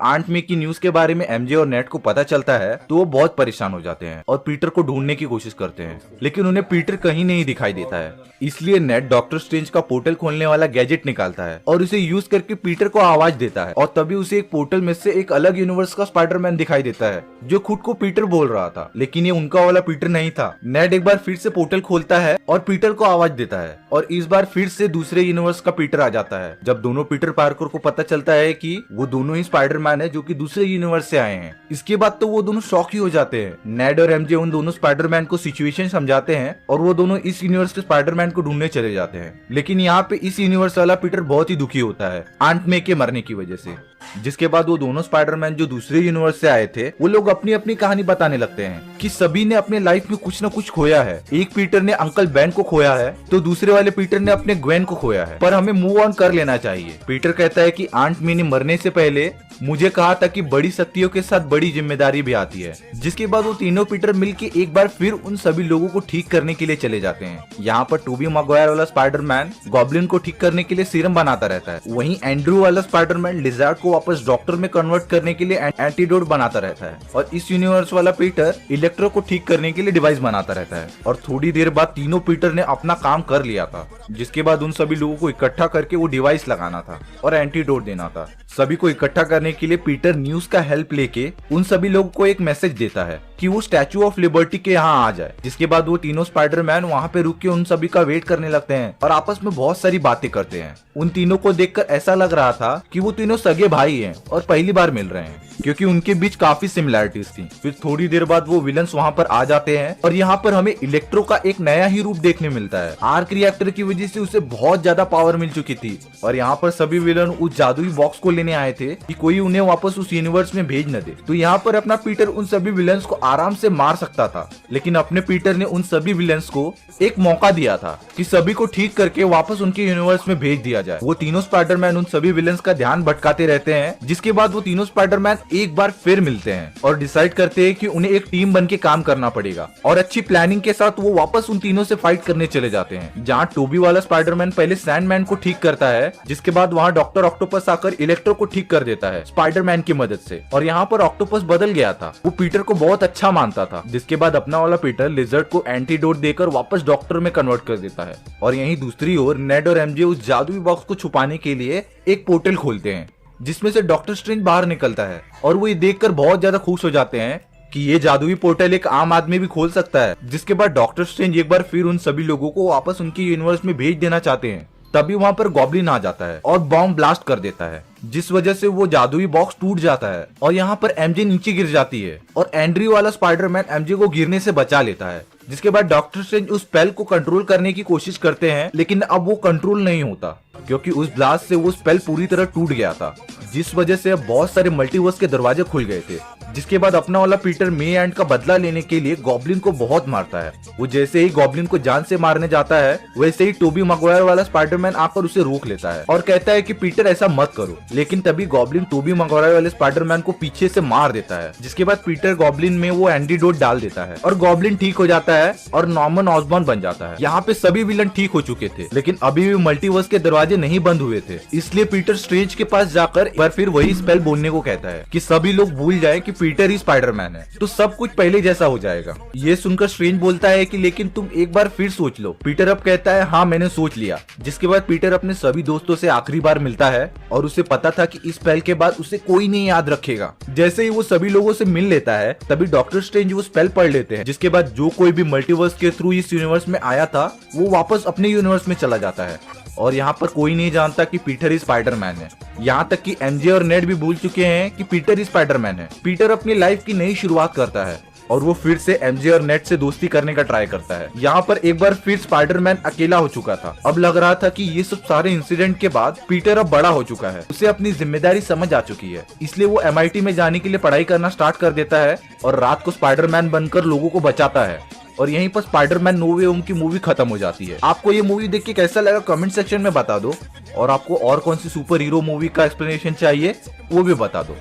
Aunt मे की news के बारे में एमजे और नेड को पता चलता है तो वो बहुत परेशान हो जाते हैं और पीटर को ढूंढने की कोशिश करते हैं, लेकिन उन्हें पीटर कहीं नहीं दिखाई देता है। इसलिए नेड डॉक्टर स्ट्रेंज का पोर्टल खोलने वाला गैजेट निकालता है और उसे यूज करके पीटर को आवाज देता है, और तभी उसे एक पोर्टल में से एक अलग यूनिवर्स का स्पाइडरमैन दिखाई देता है जो खुद को पीटर बोल रहा था, लेकिन ये उनका वाला पीटर नहीं था। नेड एक बार फिर से पोर्टल खोलता है और पीटर को आवाज देता है, और इस बार फिर से दूसरे यूनिवर्स का पीटर आ जाता है। जब दोनों पीटर पार्कर को पता चलता है कि वो दोनों ही स्पाइडरमैन है जो कि दूसरे यूनिवर्स से आए हैं, इसके बाद तो वो दोनों शॉक ही हो जाते हैं। नेड और एमजे उन दोनों स्पाइडरमैन को सिचुएशन समझाते हैं और वो दोनों इस यूनिवर्स के स्पाइडरमैन को ढूंढने चले जाते हैं। लेकिन यहाँ पे इस यूनिवर्स वाला पीटर बहुत ही दुखी होता है आंट मे के मरने की वजह से, जिसके बाद वो दोनों स्पाइडरमैन जो दूसरे यूनिवर्स से आए थे वो लोग अपनी अपनी कहानी बताने लगते हैं कि सभी ने अपने लाइफ में कुछ न कुछ खोया है। एक पीटर ने अंकल बेन को खोया है तो दूसरे वाले पीटर ने अपने ग्वेन को खोया है, पर हमें मूव ऑन कर लेना चाहिए। पीटर कहता है कि आंट मे ने मरने से पहले मुझे कहा था कि बड़ी शक्तियों के साथ बड़ी जिम्मेदारी भी आती है। जिसके बाद वो तीनों पीटर मिलके एक बार फिर उन सभी लोगों को ठीक करने के लिए चले जाते हैं। यहाँ पर टोबी मैguire वाला स्पाइडरमैन गॉब्लिन को ठीक करने के लिए सीरम बनाता रहता है, वहीं एंड्रू वाला स्पाइडरमैन लिजार्ड को वापस डॉक्टर में कन्वर्ट करने के लिए एंटीडोट बनाता रहता है, और इस यूनिवर्स वाला पीटर इलेक्ट्रो को ठीक करने के लिए डिवाइस बनाता रहता है। और थोड़ी देर बाद तीनों पीटर ने अपना काम कर लिया था, जिसके बाद उन सभी लोगों को इकट्ठा करके वो डिवाइस लगाना था और एंटीडोट देना था। सभी को इकट्ठा करने के लिए पीटर न्यूज का हेल्प लेके उन सभी लोगों को एक मैसेज देता है कि वो स्टैचू ऑफ लिबर्टी के यहाँ आ जाए। जिसके बाद वो तीनों स्पाइडरमैन वहाँ पे रुक के उन सभी का वेट करने लगते हैं और आपस में बहुत सारी बातें करते हैं। उन तीनों को देखकर ऐसा लग रहा था कि वो तीनों सगे भाई हैं और पहली बार मिल रहे हैं, क्योंकि उनके बीच काफी सिमिलैरिटीज थी। फिर थोड़ी देर बाद वो विलन्स वहाँ पर आ जाते हैं और यहाँ पर हमें इलेक्ट्रो का एक नया ही रूप देखने मिलता है। आर्क रिएक्टर की वजह से उसे बहुत ज्यादा पावर मिल चुकी थी, और यहाँ पर सभी विलन उस जादुई बॉक्स को लेने आए थे कि कोई उन्हें वापस उस यूनिवर्स में भेज न दे। तो यहाँ पर अपना पीटर उन सभी विलन्स को आराम से मार सकता था, लेकिन अपने पीटर ने उन सभी विलन्स को एक मौका दिया था कि सभी को ठीक करके वापस उनके यूनिवर्स में भेज दिया जाए। वो तीनों स्पाइडरमैन उन सभी विलन्स का ध्यान भटकाते रहते हैं, जिसके बाद वो तीनों स्पाइडरमैन एक बार फिर मिलते हैं और डिसाइड करते हैं कि उन्हें एक टीम बन के काम करना पड़ेगा, और अच्छी प्लानिंग के साथ वो वापस उन तीनों से फाइट करने चले जाते हैं। जहाँ टोबी वाला स्पाइडरमैन पहले सैंडमैन को ठीक करता है, जिसके बाद वहाँ डॉक्टर ऑक्टोपस आकर इलेक्ट्रो को ठीक कर देता है स्पाइडरमैन की मदद से। और यहाँ पर ऑक्टोपस बदल गया था, वो पीटर को बहुत अच्छा मानता था। जिसके बाद अपना वाला पीटर लिजर्ड को एंटीडोट देकर वापस डॉक्टर में कन्वर्ट कर देता है। और यहीं दूसरी ओर नेड और एमजे उस जादुई बॉक्स को छुपाने के लिए एक पोर्टल खोलते हैं, जिसमें से डॉक्टर स्ट्रेंज बाहर निकलता है, और वो ये देखकर बहुत ज्यादा खुश हो जाते हैं कि ये जादुई पोर्टल एक आम आदमी भी खोल सकता है। जिसके बाद डॉक्टर स्ट्रेंज एक बार फिर उन सभी लोगों को वापस उनके यूनिवर्स में भेज देना चाहते हैं। तभी वहाँ पर गॉब्लिन आ जाता है और बॉम्ब ब्लास्ट कर देता है, जिस वजह से वो जादुई बॉक्स टूट जाता है और यहाँ पर एमजे नीचे गिर जाती है, और एंड्रयू वाला स्पाइडरमैन एमजे को गिरने से बचा लेता है। जिसके बाद डॉक्टर स्ट्रेंज उस स्पेल को कंट्रोल करने की कोशिश करते हैं, लेकिन अब वो कंट्रोल नहीं होता, क्योंकि उस ब्लास्ट से वो स्पेल पूरी तरह टूट गया था, जिस वजह से अब बहुत सारे मल्टीवर्स के दरवाजे खुल गए थे। जिसके बाद अपना वाला पीटर मे एंड का बदला लेने के लिए गॉब्लिन को बहुत मारता है। वो जैसे ही गॉब्लिन को जान से मारने जाता है, वैसे ही टोबी मैguire वाला स्पाइडरमैन आकर उसे रोक लेता है और कहता है कि पीटर ऐसा मत करो। लेकिन तभी गॉब्लिन टोबी मैguire वाले स्पाइडरमैन को पीछे से मार देता है। जिसके बाद पीटर गॉब्लिन में वो एंटीडोट डाल देता है और गॉब्लिन ठीक हो जाता है और नॉर्मन ऑसबॉर्न बन जाता है। यहाँ पे सभी विलन ठीक हो चुके थे, लेकिन अभी भी मल्टीवर्स के दरवाजे नहीं बंद हुए थे। इसलिए पीटर स्ट्रेंज के पास जाकर एक बार फिर वही स्पेल बोलने को कहता है कि सभी लोग भूल जाए कि पीटर ही स्पाइडरमैन है, तो सब कुछ पहले जैसा हो जाएगा। ये सुनकर स्ट्रेंज बोलता है कि लेकिन तुम एक बार फिर सोच लो। पीटर अब कहता है हाँ मैंने सोच लिया। जिसके बाद पीटर अपने सभी दोस्तों से आखिरी बार मिलता है, और उसे पता था कि इस स्पेल के बाद उसे कोई नहीं याद रखेगा। जैसे ही वो सभी लोगों से मिल लेता है, तभी डॉक्टर स्ट्रेंज वो स्पेल पढ़ लेते हैं, जिसके बाद जो कोई भी मल्टीवर्स के थ्रू इस यूनिवर्स में आया था वो वापस अपने यूनिवर्स में चला जाता है। और यहाँ पर कोई नहीं जानता कि पीटर ही स्पाइडरमैन है। यहाँ तक कि एमजे और नेड भी भूल चुके हैं कि पीटर ही स्पाइडरमैन है। पीटर अपनी लाइफ की नई शुरुआत करता है और वो फिर से एमजे और नेड से दोस्ती करने का ट्राई करता है। यहाँ पर एक बार फिर स्पाइडरमैन अकेला हो चुका था। अब लग रहा था कि ये सब सारे इंसिडेंट के बाद पीटर अब बड़ा हो चुका है, उसे अपनी जिम्मेदारी समझ आ चुकी है। इसलिए वो MIT में जाने के लिए पढ़ाई करना स्टार्ट कर देता है और रात को स्पाइडरमैन बनकर लोगों को बचाता है। और यहीं पर स्पाइडरमैन नो वे होम की मूवी खत्म हो जाती है। आपको ये मूवी देख के कैसा लगा कमेंट सेक्शन में बता दो, और आपको और कौन सी सुपर हीरो मूवी का एक्सप्लेनेशन चाहिए वो भी बता दो।